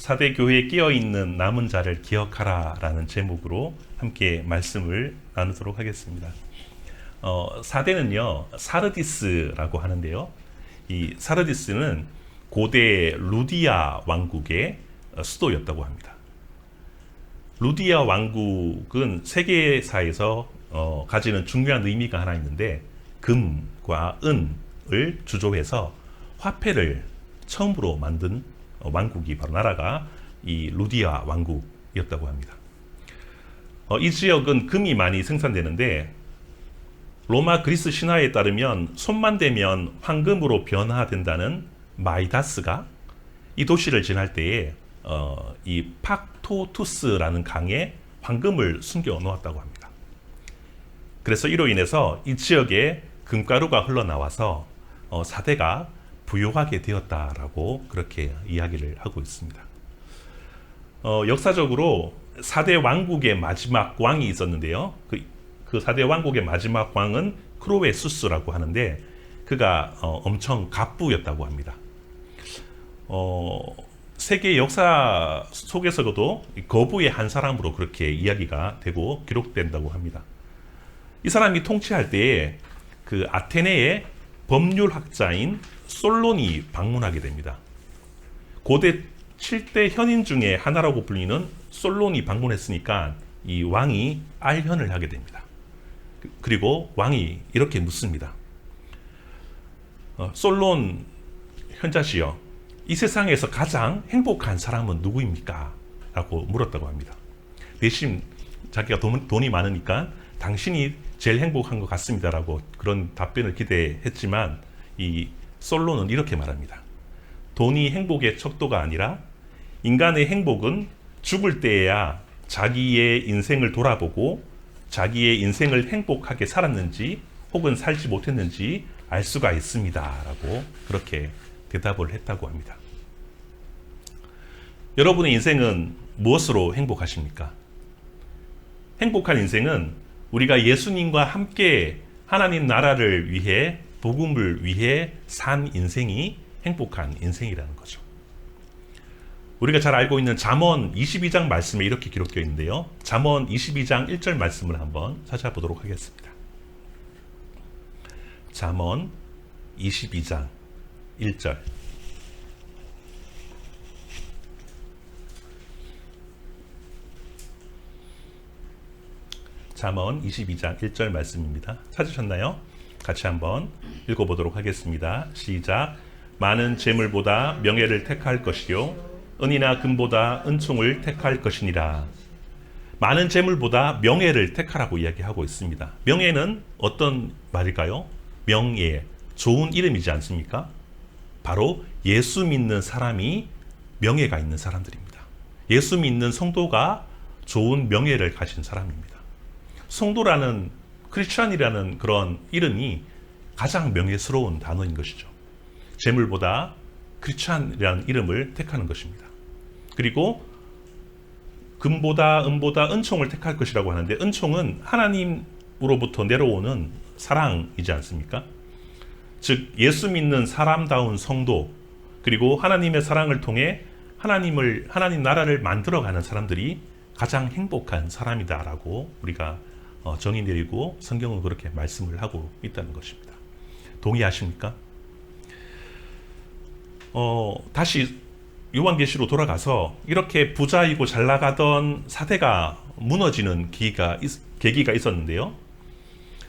사대 교회에 끼어있는 남은 자를 기억하라 라는 제목으로 함께 말씀을 나누도록 하겠습니다. 사대는요, 사르디스라고 하는데요. 이 사르디스는 고대 루디아 왕국의 수도였다고 합니다. 루디아 왕국은 세계사에서 가지는 중요한 의미가 하나 있는데, 금과 은을 주조해서 화폐를 처음으로 만든 왕국이 바로 나라가 이 루디아 왕국이었다고 합니다. 이 지역은 금이 많이 생산되는데, 로마 그리스 신화에 따르면 손만 대면 황금으로 변화된다는 마이다스가 이 도시를 지날 때에 이 팍토투스라는 강에 황금을 숨겨 놓았다고 합니다. 그래서 이로 인해서 이 지역에 금가루가 흘러나와서 사대가 부유하게 되었다라고 그렇게 이야기를 하고 있습니다. 역사적으로 사대 왕국의 마지막 왕이 있었는데요. 그 사대 왕국의 마지막 왕은 크로웨수스라고 하는데, 그가 엄청 갑부였다고 합니다. 세계 역사 속에서도 거부의 한 사람으로 그렇게 이야기가 되고 기록된다고 합니다. 이 사람이 통치할 때에 그 아테네의 법률학자인 솔론이 방문하게 됩니다. 고대 7대 현인 중에 하나라고 불리는 솔론이 방문했으니까 이 왕이 알현을 하게 됩니다. 그리고 왕이 이렇게 묻습니다. 솔론 현자시여, 이 세상에서 가장 행복한 사람은 누구입니까? 라고 물었다고 합니다. 대신 자기가 돈이 많으니까 당신이 제일 행복한 것 같습니다 라고 그런 답변을 기대했지만, 이 솔론은 이렇게 말합니다. 돈이 행복의 척도가 아니라 인간의 행복은 죽을 때에야 자기의 인생을 돌아보고 자기의 인생을 행복하게 살았는지 혹은 살지 못했는지 알 수가 있습니다 라고 그렇게 대답을 했다고 합니다. 여러분의 인생은 무엇으로 행복하십니까? 행복한 인생은 우리가 예수님과 함께 하나님 나라를 위해, 복음을 위해 산 인생이 행복한 인생이라는 거죠. 우리가 잘 알고 있는 잠언 22장 말씀에 이렇게 기록되어 있는데요. 잠언 22장 1절 말씀을 한번 찾아보도록 하겠습니다. 잠언 22장 1절. 잠언 22장 1절 말씀입니다. 찾으셨나요? 같이 한번 읽어보도록 하겠습니다. 시작. 많은 재물보다 명예를 택할 것이요 은이나 금보다 은총을 택할 것이니라. 많은 재물보다 명예를 택하라고 이야기하고 있습니다. 명예는 어떤 말일까요? 명예, 좋은 이름이지 않습니까? 바로 예수 믿는 사람이 명예가 있는 사람들입니다. 예수 믿는 성도가 좋은 명예를 가진 사람입니다. 성도라는, 크리스찬이라는 그런 이름이 가장 명예스러운 단어인 것이죠. 재물보다 크리스찬이라는 이름을 택하는 것입니다. 그리고 금보다 은보다 은총을 택할 것이라고 하는데, 은총은 하나님으로부터 내려오는 사랑이지 않습니까? 즉 예수 믿는 사람다운 성도, 그리고 하나님의 사랑을 통해 하나님 나라를 만들어가는 사람들이 가장 행복한 사람이다라고 우리가 정의 내리고 성경은 그렇게 말씀을 하고 있다는 것입니다. 동의하십니까? 다시 요한계시로 돌아가서 이렇게 부자이고 잘 나가던 사대가 무너지는 계기가 있었는데요.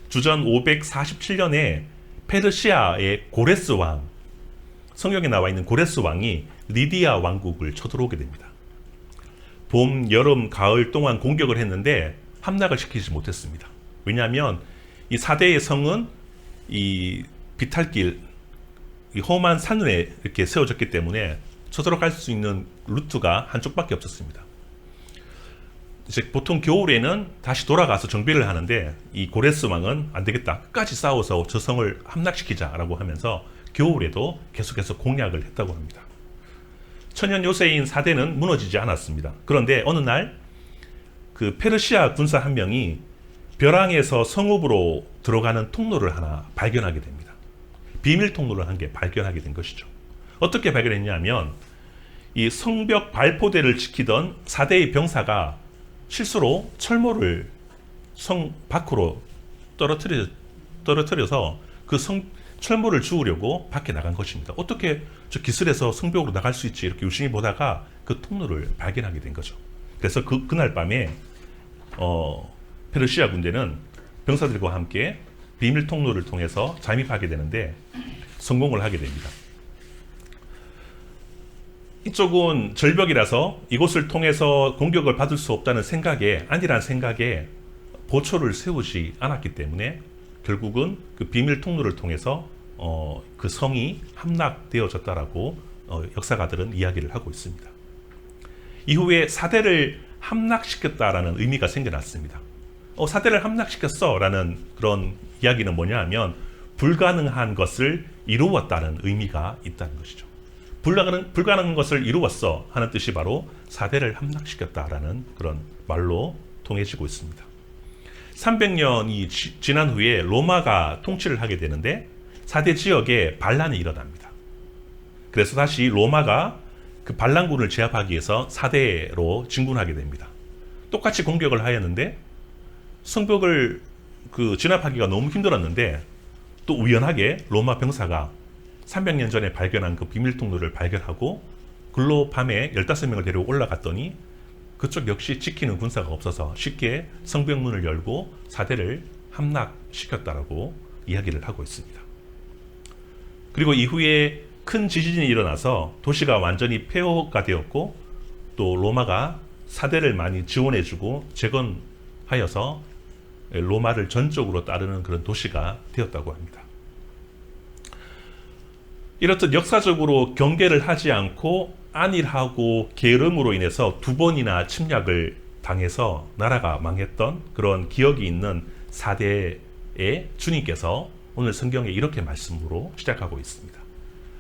주전 547년에 페르시아의 고레스 왕, 성경에 나와 있는 고레스 왕이 리디아 왕국을 쳐들어오게 됩니다. 봄, 여름, 가을 동안 공격을 했는데 함락을 시키지 못했습니다. 왜냐하면 이 사대의 성은 이 비탈길, 이 험한 산에 이렇게 세워졌기 때문에 쳐들어갈 수 있는 루트가 한쪽밖에 없었습니다. 이제 보통 겨울에는 다시 돌아가서 정비를 하는데, 이 고레스 왕은 안 되겠다, 끝까지 싸워서 저 성을 함락시키자라고 하면서 겨울에도 계속해서 공략을 했다고 합니다. 천연 요새인 사대는 무너지지 않았습니다. 그런데 어느 날 그 페르시아 군사 한 명이 벼랑에서 성읍으로 들어가는 통로를 하나 발견하게 됩니다. 비밀 통로를 한 개 발견하게 된 것이죠. 어떻게 발견했냐면 이 성벽 발포대를 지키던 4대의 병사가 실수로 철모를 성 밖으로 떨어뜨려서 그 철모를 주우려고 밖에 나간 것입니다. 어떻게 저 기슬에서 성벽으로 나갈 수 있지? 이렇게 유심히 보다가 그 통로를 발견하게 된 거죠. 그래서 그날 밤에 페르시아 군대는 병사들과 함께 비밀 통로를 통해서 잠입하게 되는데 성공을 하게 됩니다. 이쪽은 절벽이라서 이곳을 통해서 공격을 받을 수 없다는 생각에, 아니란 생각에 보초를 세우지 않았기 때문에 결국은 그 비밀 통로를 통해서 그 성이 함락되어졌다라고 역사가들은 이야기를 하고 있습니다. 이후에 사대를 함락시켰다라는 의미가 생겨났습니다. 사대를 함락시켰어 라는 그런 이야기는 뭐냐 하면 불가능한 것을 이루었다는 의미가 있다는 것이죠. 불가능한 것을 이루었어 하는 뜻이 바로 사대를 함락시켰다라는 그런 말로 통해지고 있습니다. 300년이 지난 후에 로마가 통치를 하게 되는데 4대 지역에 반란이 일어납니다. 그래서 다시 로마가 그 반란군을 제압하기 위해서 4대로 진군하게 됩니다. 똑같이 공격을 하였는데 성벽을 진압하기가 너무 힘들었는데 또 우연하게 로마 병사가 300년 전에 발견한 그 비밀 통로를 발견하고 글로 밤에 15명을 데리고 올라갔더니 그쪽 역시 지키는 군사가 없어서 쉽게 성벽문을 열고 4대를 함락시켰다라고 이야기를 하고 있습니다. 그리고 이후에 큰 지진이 일어나서 도시가 완전히 폐허가 되었고 또 로마가 4대를 많이 지원해주고 재건하여서 로마를 전적으로 따르는 그런 도시가 되었다고 합니다. 이렇듯 역사적으로 경계를 하지 않고 안일하고 게으름으로 인해서 2번이나 침략을 당해서 나라가 망했던 그런 기억이 있는 4대의 주님께서 오늘 성경에 이렇게 말씀으로 시작하고 있습니다.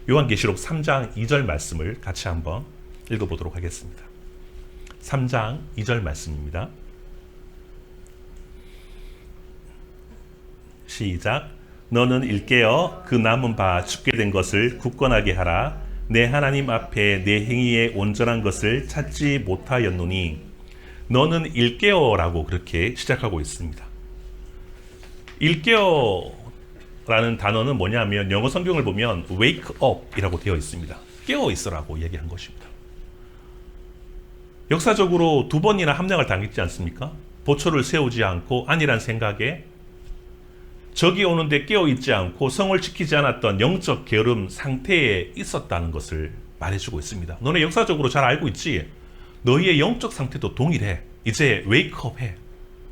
요한계시록 3장 2절 말씀을 같이 한번 읽어보도록 하겠습니다. 3장 2절 말씀입니다. 시작. 너는 일깨어 그 남은 바 죽게 된 것을 굳건하게 하라. 내 하나님 앞에 내 행위의 온전한 것을 찾지 못하였노니. 너는 일깨어라고 그렇게 시작하고 있습니다. 일깨어라는 단어는 뭐냐면 영어 성경을 보면 wake up 이라고 되어 있습니다. 깨어 있으라고 얘기한 것입니다. 역사적으로 2번이나 함락을 당했지 않습니까? 보초를 세우지 않고 안일한 생각에 적이 오는데 깨어있지 않고 성을 지키지 않았던 영적 게으름 상태에 있었다는 것을 말해주고 있습니다. 너네 역사적으로 잘 알고 있지? 너희의 영적 상태도 동일해. 이제 웨이크업 해.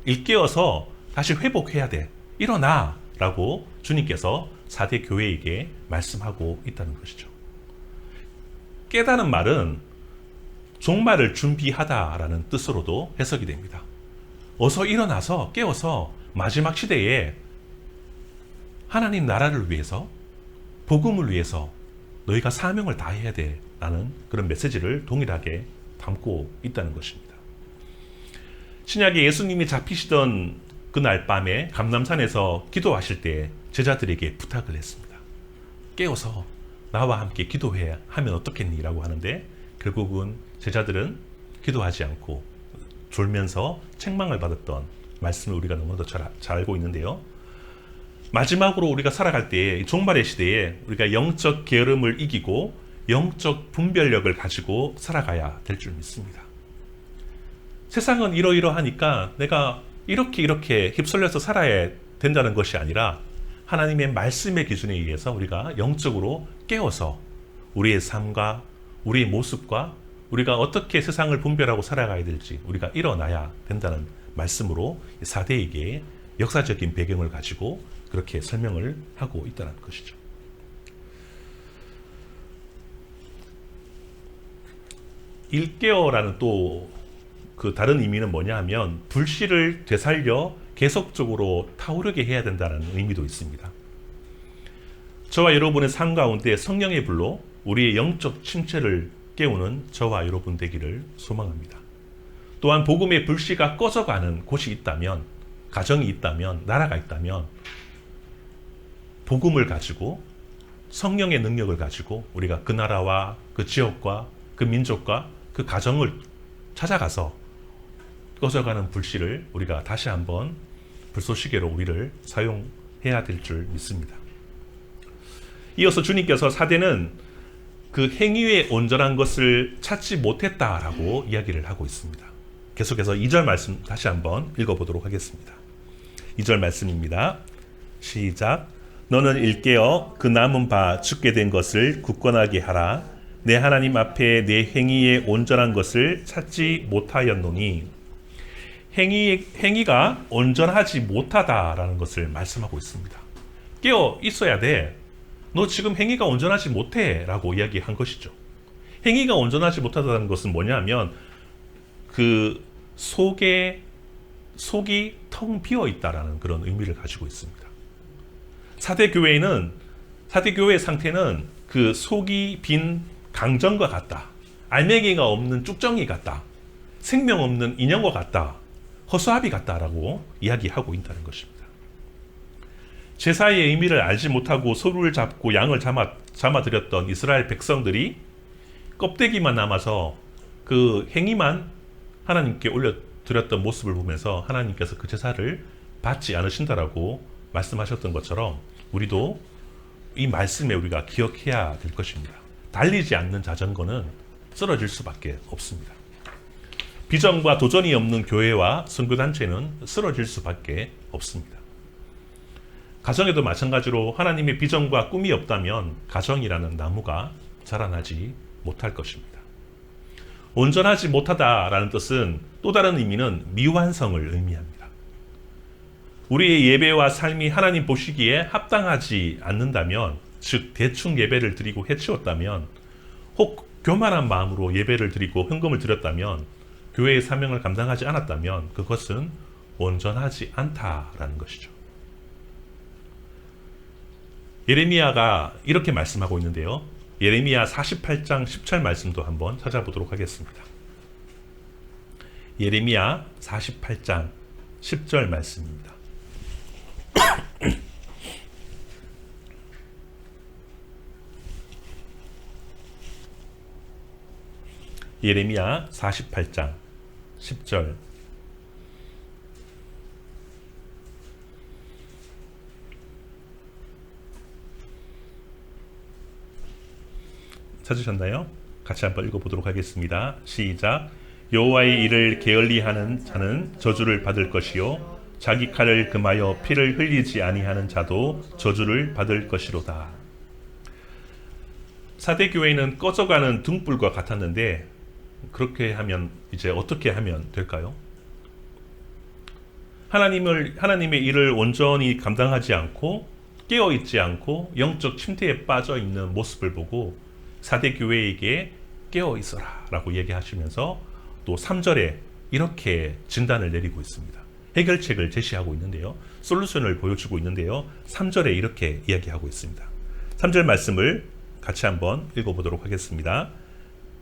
일깨어서 다시 회복해야 돼. 일어나! 라고 주님께서 4대 교회에게 말씀하고 있다는 것이죠. 깨다는 말은 종말을 준비하다라는 뜻으로도 해석이 됩니다. 어서 일어나서 깨어서 마지막 시대에 하나님 나라를 위해서, 복음을 위해서 너희가 사명을 다해야 돼 라는 그런 메시지를 동일하게 담고 있다는 것입니다. 신약에 예수님이 잡히시던 그날 밤에 감람산에서 기도하실 때 제자들에게 부탁을 했습니다. 깨어서 나와 함께 기도해 하면 어떻겠니? 라고 하는데 결국은 제자들은 기도하지 않고 졸면서 책망을 받았던 말씀을 우리가 너무도 잘 알고 있는데요. 마지막으로 우리가 살아갈 때 종말의 시대에 우리가 영적 게으름을 이기고 영적 분별력을 가지고 살아가야 될 줄 믿습니다. 세상은 이러이러하니까 내가 이렇게 휩쓸려서 살아야 된다는 것이 아니라 하나님의 말씀의 기준에 의해서 우리가 영적으로 깨어서 우리의 삶과 우리의 모습과 우리가 어떻게 세상을 분별하고 살아가야 될지 우리가 일어나야 된다는 말씀으로 4대에게 역사적인 배경을 가지고 그렇게 설명을 하고 있다는 것이죠. 일깨어라는 또 그 다른 의미는 뭐냐 하면 불씨를 되살려 계속적으로 타오르게 해야 된다는 의미도 있습니다. 저와 여러분의 삶 가운데 성령의 불로 우리의 영적 침체를 깨우는 저와 여러분 되기를 소망합니다. 또한 복음의 불씨가 꺼져가는 곳이 있다면, 가정이 있다면, 나라가 있다면 복음을 가지고 성령의 능력을 가지고 우리가 그 나라와 그 지역과 그 민족과 그 가정을 찾아가서 꺼져가는 불씨를 우리가 다시 한번 불쏘시개로 우리를 사용해야 될 줄 믿습니다. 이어서 주님께서 사대는 그 행위에 온전한 것을 찾지 못했다라고 이야기를 하고 있습니다. 계속해서 2절 말씀 다시 한번 읽어보도록 하겠습니다. 2절 말씀입니다. 시작. 너는 일깨어 그 남은 바 죽게 된 것을 굳건하게 하라. 내 하나님 앞에 내 행위에 온전한 것을 찾지 못하였노니. 행위가 온전하지 못하다라는 것을 말씀하고 있습니다. 깨어 있어야 돼. 너 지금 행위가 온전하지 못해 라고 이야기한 것이죠. 행위가 온전하지 못하다는 것은 뭐냐면 그 속이 텅 비어 있다라는 그런 의미를 가지고 있습니다. 사대 교회의 상태는 그 속이 빈 강정과 같다. 알맹이가 없는 쭉정이 같다. 생명 없는 인형과 같다. 허수아비 같다라고 이야기하고 있다는 것입니다. 제사의 의미를 알지 못하고 소를 잡고 양을 잡아들였던 이스라엘 백성들이 껍데기만 남아서 그 행위만 하나님께 올려드렸던 모습을 보면서 하나님께서 그 제사를 받지 않으신다라고 말씀하셨던 것처럼 우리도 이 말씀에 우리가 기억해야 될 것입니다. 달리지 않는 자전거는 쓰러질 수밖에 없습니다. 비전과 도전이 없는 교회와 선교단체는 쓰러질 수밖에 없습니다. 가정에도 마찬가지로 하나님의 비전과 꿈이 없다면 가정이라는 나무가 자라나지 못할 것입니다. 온전하지 못하다라는 뜻은 또 다른 의미는 미완성을 의미합니다. 우리의 예배와 삶이 하나님 보시기에 합당하지 않는다면, 즉 대충 예배를 드리고 해치웠다면, 혹 교만한 마음으로 예배를 드리고 헌금을 드렸다면, 교회의 사명을 감당하지 않았다면 그것은 온전하지 않다라는 것이죠. 예레미야가 이렇게 말씀하고 있는데요. 예레미야 48장 10절 말씀도 한번 찾아보도록 하겠습니다. 예레미야 48장 10절 말씀입니다. 예레미야 48장 10절. 찾으셨나요? 같이 한번 읽어보도록 하겠습니다. 시작. 여호와의 일을 게을리하는 자는 저주를 받을 것이요 자기 칼을 금하여 피를 흘리지 아니하는 자도 저주를 받을 것이로다. 사대 교회는 꺼져가는 등불과 같았는데 그렇게 하면 이제 어떻게 하면 될까요? 하나님의 일을 온전히 감당하지 않고 깨어 있지 않고 영적 침대에 빠져 있는 모습을 보고 사대 교회에게 깨어 있어라 라고 얘기하시면서 또 3절에 이렇게 진단을 내리고 있습니다. 해결책을 제시하고 있는데요. 솔루션을 보여주고 있는데요. 3절에 이렇게 이야기하고 있습니다. 3절 말씀을 같이 한번 읽어보도록 하겠습니다.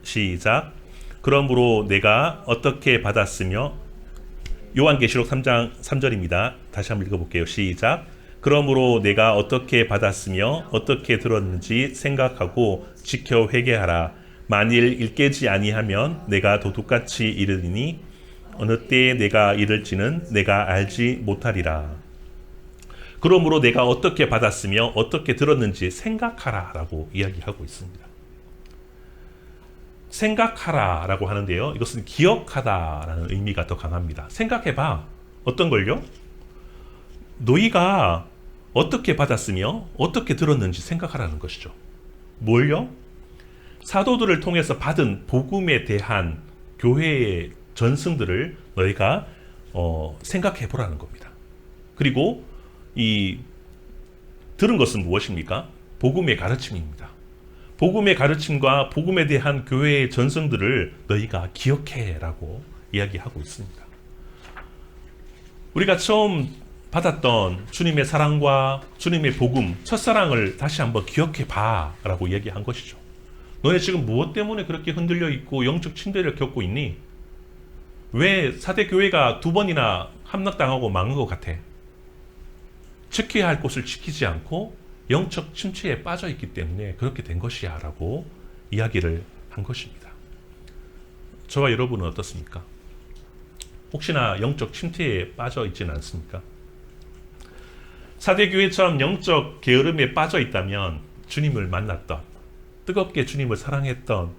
시작. 그러므로 내가 어떻게 받았으며, 요한계시록 3장 3절입니다. 다시 한번 읽어볼게요. 시작. 그러므로 내가 어떻게 받았으며 어떻게 들었는지 생각하고 지켜 회개하라. 만일 일깨지 아니하면 내가 도둑같이 이르리니 어느 때에 내가 이를지는 내가 알지 못하리라. 그러므로 내가 어떻게 받았으며 어떻게 들었는지 생각하라 라고 이야기하고 있습니다. 생각하라 라고 하는데요, 이것은 기억하다 라는 의미가 더 강합니다. 생각해봐. 어떤 걸요? 너희가 어떻게 받았으며 어떻게 들었는지 생각하라는 것이죠. 뭘요? 사도들을 통해서 받은 복음에 대한 교회의 전승들을 너희가 생각해 보라는 겁니다. 그리고 이 들은 것은 무엇입니까? 복음의 가르침입니다. 복음의 가르침과 복음에 대한 교회의 전승들을 너희가 기억해라고 이야기하고 있습니다. 우리가 처음 받았던 주님의 사랑과 주님의 복음, 첫사랑을 다시 한번 기억해봐 라고 이야기한 것이죠. 너네 지금 무엇 때문에 그렇게 흔들려 있고 영적 침대를 겪고 있니? 왜 사대 교회가 2번이나 함락당하고 망한 것 같아? 지켜야 할 곳을 지키지 않고 영적 침체에 빠져 있기 때문에 그렇게 된 것이야 라고 이야기를 한 것입니다. 저와 여러분은 어떻습니까? 혹시나 영적 침체에 빠져 있지는 않습니까? 사대교회처럼 영적 게으름에 빠져 있다면 주님을 만났던, 뜨겁게 주님을 사랑했던,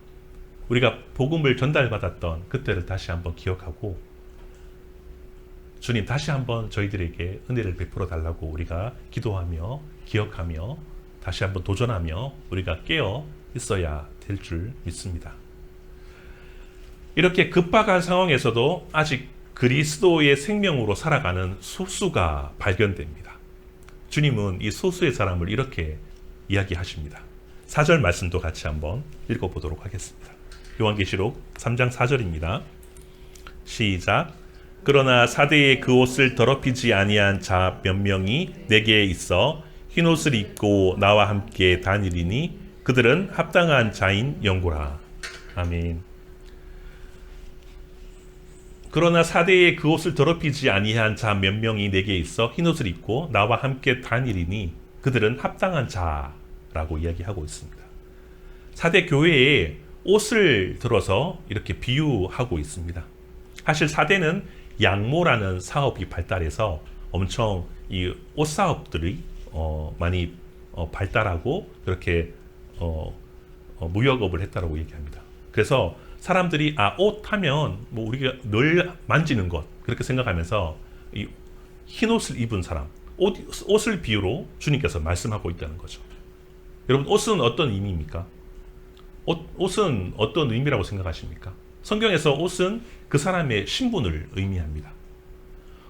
우리가 복음을 전달받았던 그때를 다시 한번 기억하고, 주님 다시 한번 저희들에게 은혜를 베풀어 달라고 우리가 기도하며 기억하며 다시 한번 도전하며 우리가 깨어 있어야 될 줄 믿습니다. 이렇게 급박한 상황에서도 아직 그리스도의 생명으로 살아가는 소수가 발견됩니다. 주님은 이 소수의 사람을 이렇게 이야기하십니다. 4절 말씀도 같이 한번 읽어보도록 하겠습니다. 요한계시록 3장 4절입니다. 시작. 그러나 사대의 그 옷을 더럽히지 아니한 자 몇 명이 내게 있어 흰옷을 입고 나와 함께 다니리니 그들은 합당한 자인 영고라. 아멘. 그러나 사대의 그 옷을 더럽히지 아니한 자 몇 명이 내게 있어 흰옷을 입고 나와 함께 다니리니 그들은 합당한 자라고 이야기하고 있습니다. 사대 교회에 옷을 들어서 이렇게 비유하고 있습니다. 사실 사대는 양모라는 사업이 발달해서 엄청 이 옷 사업들이 많이 발달하고 그렇게 무역업을 했다라고 얘기합니다. 그래서 사람들이 옷 하면 뭐 우리가 늘 만지는 것 그렇게 생각하면서 이 흰 옷을 입은 사람, 옷을 비유로 주님께서 말씀하고 있다는 거죠. 여러분, 옷은 어떤 의미입니까? 옷은 어떤 의미라고 생각하십니까? 성경에서 옷은 그 사람의 신분을 의미합니다.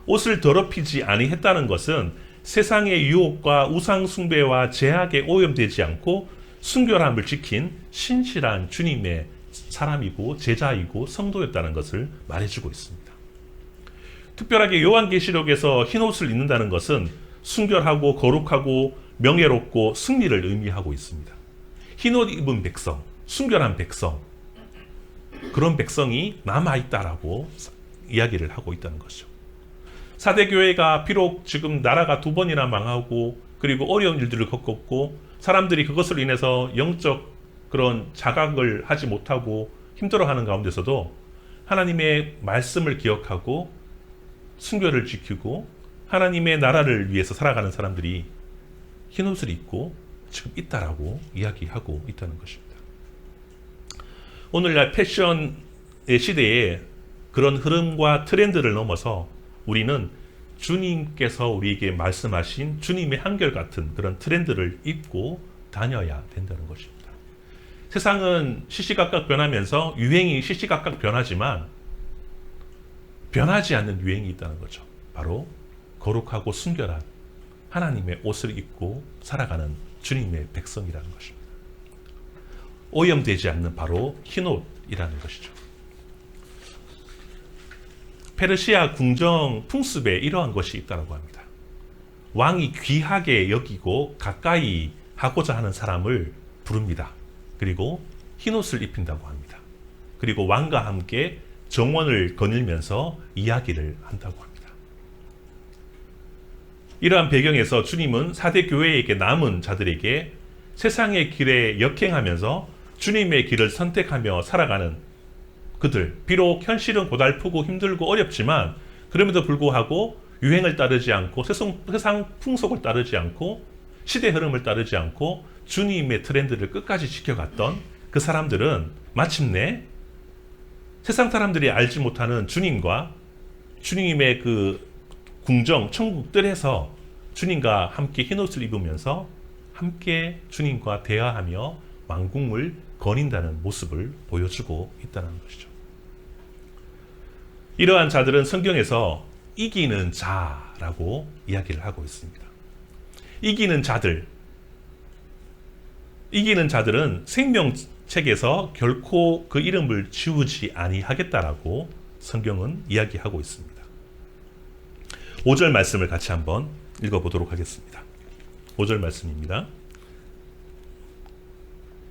옷을 더럽히지 아니했다는 것은 세상의 유혹과 우상 숭배와 제약에 오염되지 않고 순결함을 지킨 신실한 주님의 사람이고 제자이고 성도였다는 것을 말해주고 있습니다. 특별하게 요한계시록에서 흰옷을 입는다는 것은 순결하고 거룩하고 명예롭고 승리를 의미하고 있습니다. 흰옷 입은 백성, 순결한 백성, 그런 백성이 남아있다라고 이야기를 하고 있다는 것이죠. 사대교회가 비록 지금 나라가 2번이나 망하고 그리고 어려운 일들을 겪었고 사람들이 그것으로 인해서 영적 그런 자각을 하지 못하고 힘들어하는 가운데서도 하나님의 말씀을 기억하고 순결을 지키고 하나님의 나라를 위해서 살아가는 사람들이 흰옷을 입고 지금 있다라고 이야기하고 있다는 것입니다. 오늘날 패션의 시대에 그런 흐름과 트렌드를 넘어서 우리는 주님께서 우리에게 말씀하신 주님의 한결같은 그런 트렌드를 입고 다녀야 된다는 것입니다. 세상은 시시각각 변하면서 유행이 시시각각 변하지만 변하지 않는 유행이 있다는 거죠. 바로 거룩하고 순결한 하나님의 옷을 입고 살아가는 주님의 백성이라는 것입니다. 오염되지 않는 바로 흰옷이라는 것이죠. 페르시아 궁정 풍습에 이러한 것이 있다고 합니다. 왕이 귀하게 여기고 가까이 하고자 하는 사람을 부릅니다. 그리고 흰옷을 입힌다고 합니다. 그리고 왕과 함께 정원을 거닐면서 이야기를 한다고 합니다. 이러한 배경에서 주님은 사대 교회에게 남은 자들에게 세상의 길에 역행하면서 주님의 길을 선택하며 살아가는 그들, 비록 현실은 고달프고 힘들고 어렵지만 그럼에도 불구하고 유행을 따르지 않고 세상 풍속을 따르지 않고 시대 흐름을 따르지 않고 주님의 트렌드를 끝까지 지켜갔던 그 사람들은 마침내 세상 사람들이 알지 못하는 주님과 주님의 그 궁정, 천국들에서 주님과 함께 흰옷을 입으면서 함께 주님과 대화하며 왕궁을 거닌다는 모습을 보여주고 있다는 것이죠. 이러한 자들은 성경에서 이기는 자라고 이야기를 하고 있습니다. 이기는 자들은 생명책에서 결코 그 이름을 지우지 아니하겠다라고 성경은 이야기하고 있습니다. 5절 말씀을 같이 한번 읽어보도록 하겠습니다. 5절 말씀입니다.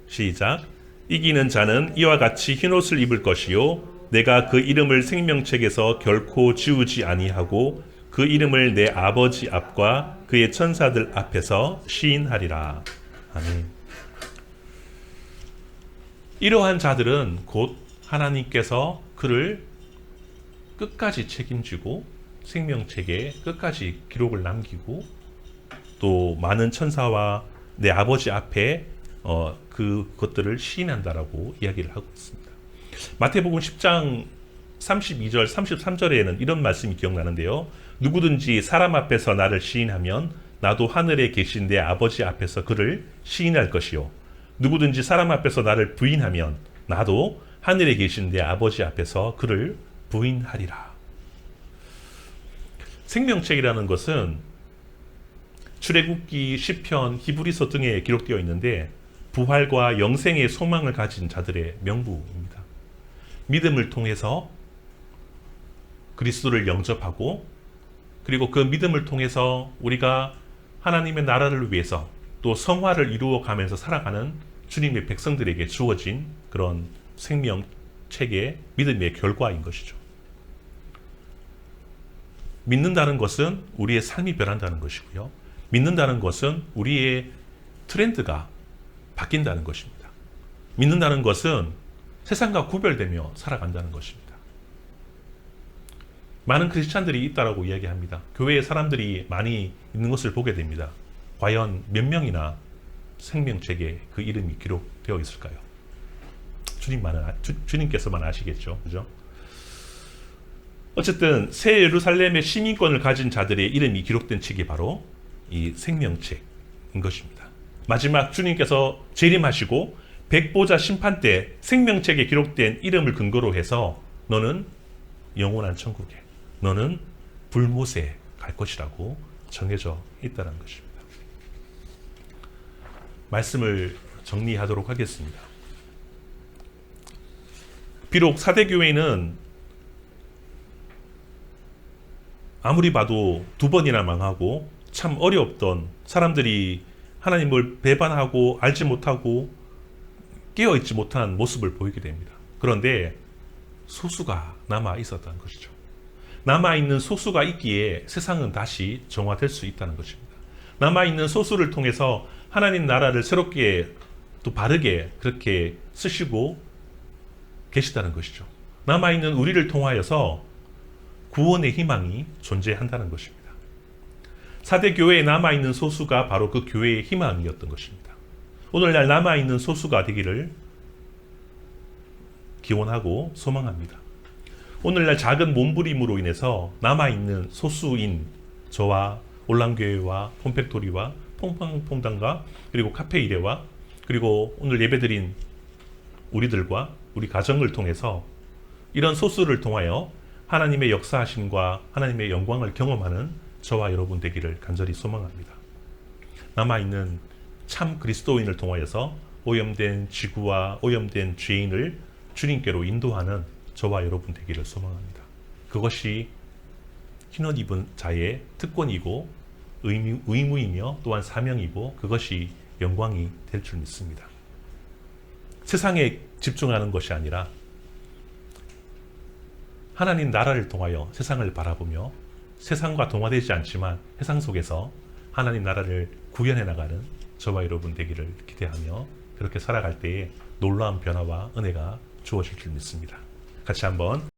시작. 이기는 자는 이와 같이 흰옷을 입을 것이요 내가 그 이름을 생명책에서 결코 지우지 아니하고 그 이름을 내 아버지 앞과 그의 천사들 앞에서 시인하리라. 아멘. 이러한 자들은 곧 하나님께서 그를 끝까지 책임지고 생명책에 끝까지 기록을 남기고 또 많은 천사와 내 아버지 앞에 그것들을 시인한다라고 이야기를 하고 있습니다. 마태복음 10장 32절 33절에는 이런 말씀이 기억나는데요. 누구든지 사람 앞에서 나를 시인하면 나도 하늘에 계신 내 아버지 앞에서 그를 시인할 것이요 누구든지 사람 앞에서 나를 부인하면 나도 하늘에 계신 내 아버지 앞에서 그를 부인하리라. 생명책이라는 것은 출애굽기, 시편, 히브리서 등에 기록되어 있는데 부활과 영생의 소망을 가진 자들의 명부입니다. 믿음을 통해서 그리스도를 영접하고 그리고 그 믿음을 통해서 우리가 하나님의 나라를 위해서 또 성화를 이루어가면서 살아가는 주님의 백성들에게 주어진 그런 생명책의 믿음의 결과인 것이죠. 믿는다는 것은 우리의 삶이 변한다는 것이고요. 믿는다는 것은 우리의 트렌드가 바뀐다는 것입니다. 믿는다는 것은 세상과 구별되며 살아간다는 것입니다. 많은 크리스찬들이 있다라고 이야기합니다. 교회에 사람들이 많이 있는 것을 보게 됩니다. 과연 몇 명이나 생명책에 그 이름이 기록되어 있을까요? 주님께서만 아시겠죠. 그죠? 어쨌든 새 예루살렘의 시민권을 가진 자들의 이름이 기록된 책이 바로 이 생명책인 것입니다. 마지막 주님께서 재림하시고 백보자 심판 때 생명책에 기록된 이름을 근거로 해서 너는 영원한 천국에, 너는 불못에 갈 것이라고 정해져 있다는 것입니다. 말씀을 정리하도록 하겠습니다. 비록 사대교회는 아무리 봐도 두 번이나 망하고 참 어려웠던 사람들이 하나님을 배반하고 알지 못하고 깨어있지 못한 모습을 보이게 됩니다. 그런데 소수가 남아 있었다는 것이죠. 남아있는 소수가 있기에 세상은 다시 정화될 수 있다는 것입니다. 남아있는 소수를 통해서 하나님 나라를 새롭게 또 바르게 그렇게 쓰시고 계시다는 것이죠. 남아있는 우리를 통하여서 구원의 희망이 존재한다는 것입니다. 사대 교회에 남아있는 소수가 바로 그 교회의 희망이었던 것입니다. 오늘날 남아있는 소수가 되기를 기원하고 소망합니다. 오늘날 작은 몸부림으로 인해서 남아있는 소수인 저와 올랑교회와 폼팩토리와 퐁팡퐁당과 그리고 카페이레와 그리고 오늘 예배드린 우리들과 우리 가정을 통해서 이런 소수를 통하여 하나님의 역사하심과 하나님의 영광을 경험하는 저와 여러분 되기를 간절히 소망합니다. 남아있는 참 그리스도인을 통하여서 오염된 지구와 오염된 죄인을 주님께로 인도하는 저와 여러분 되기를 소망합니다. 그것이 흰옷 입은 자의 특권이고 의무이며 또한 사명이고 그것이 영광이 될 줄 믿습니다. 세상에 집중하는 것이 아니라 하나님 나라를 통하여 세상을 바라보며 세상과 동화되지 않지만 세상 속에서 하나님 나라를 구현해 나가는 저와 여러분 되기를 기대하며 그렇게 살아갈 때에 놀라운 변화와 은혜가 주어질 줄 믿습니다. 같이 한번